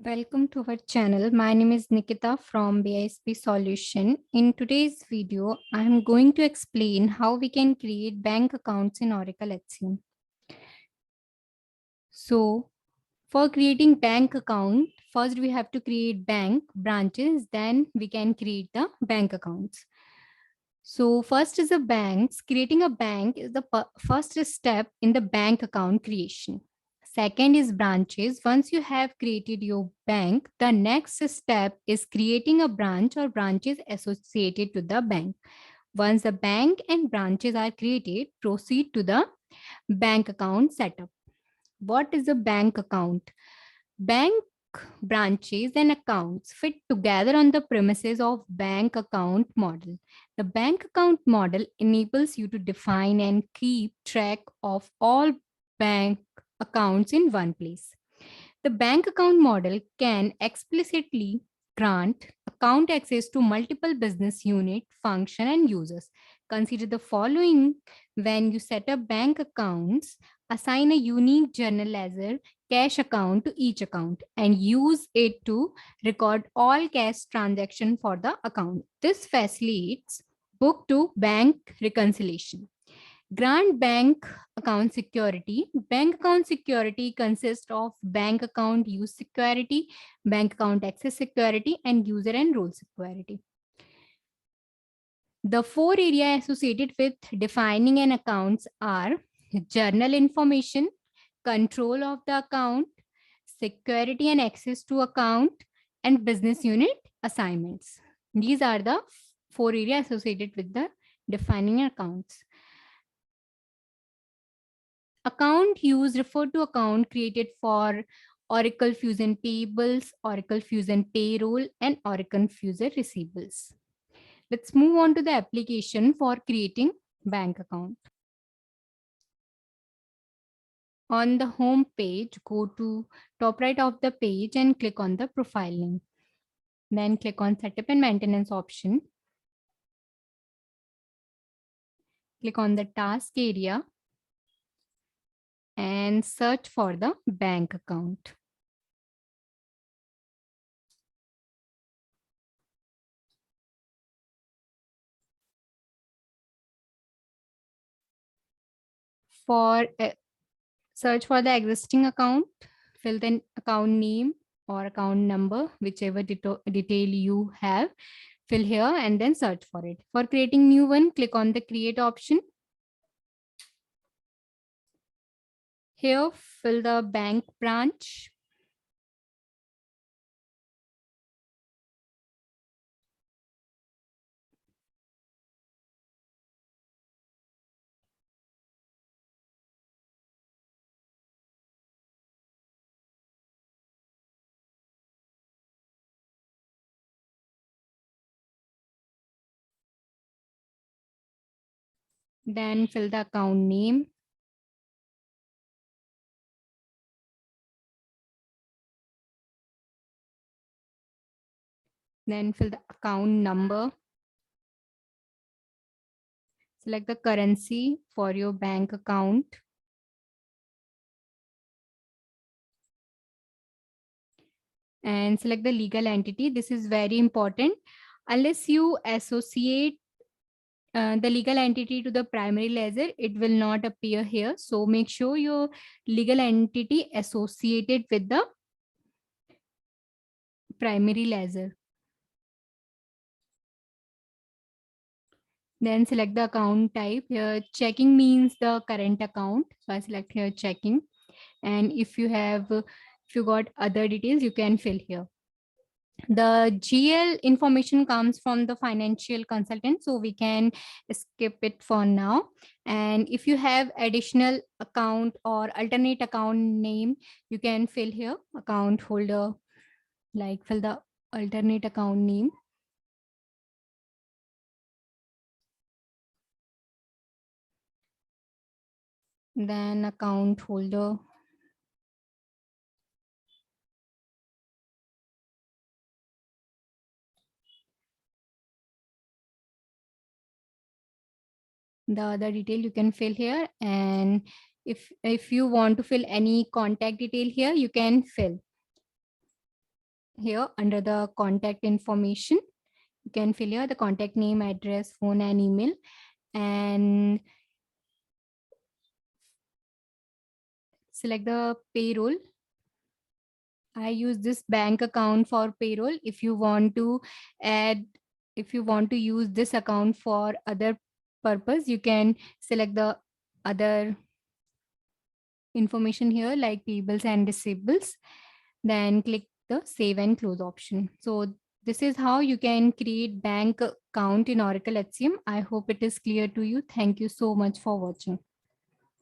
Welcome to our channel. My name is Nikita from BISP Solution. In today's video, I am going to explain how we can create bank accounts in Oracle HCM. So for creating bank account, first we have to create bank branches, then we can create the bank accounts. So first is a banks. Creating a bank is the first step in the bank account creation. Second is branches. Once you have created your bank, the next step is creating a branch or branches associated to the bank. Once the bank and branches are created, proceed to the bank account setup. What is a bank account? Bank branches and accounts fit together on the premises of bank account model. The bank account model enables you to define and keep track of all bank accounts in one place. The bank account model can explicitly grant account access to multiple business unit, function, and users. Consider the following when you set up bank accounts: assign a unique journal ledger cash account to each account and use it to record all cash transaction for the account. This facilitates book to bank reconciliation. Grant bank account security. Bank account security consists of bank account use security, bank account access security, and user and role security. The four areas associated with defining an account are journal information, control of the account, security and access to account, and business unit assignments. These are the four areas associated with the defining accounts. Account use refer to account created for Oracle Fusion Payables, Oracle Fusion Payroll, and Oracle Fusion Receivables. Let's move on to the application for creating bank account. On the home page, go to top right of the page and click on the profile link. Then click on setup and maintenance option. Click on the task area and search for the bank account. For search for the existing account, fill the account name or account number, whichever detail you have, fill here and then search for it. For creating new one, click on the create option. Here, fill the bank branch. Then fill the account name. Then fill the account number. Select the currency for your bank account. And select the legal entity. This is very important. Unless you associate the legal entity to the primary ledger, it will not appear here. So make sure your legal entity associated with the primary ledger. Then select the account type. Here checking means the current account. So I select here checking. And if you got other details, you can fill here. The GL information comes from the financial consultant, so we can skip it for now. And if you have additional account or alternate account name, you can fill here account holder, like fill the alternate account name. Then account holder. The other detail you can fill here, and if you want to fill any contact detail here, you can fill. here under the contact information. You can fill here the contact name, address, phone, and email. And select the payroll. I use this bank account for payroll. If you want to add, if you want to use this account for other purpose, you can select the other information here like payables and receivables. Then click the save and close option. So this is how you can create bank account in Oracle HCM. I hope it is clear to you. Thank you so much for watching.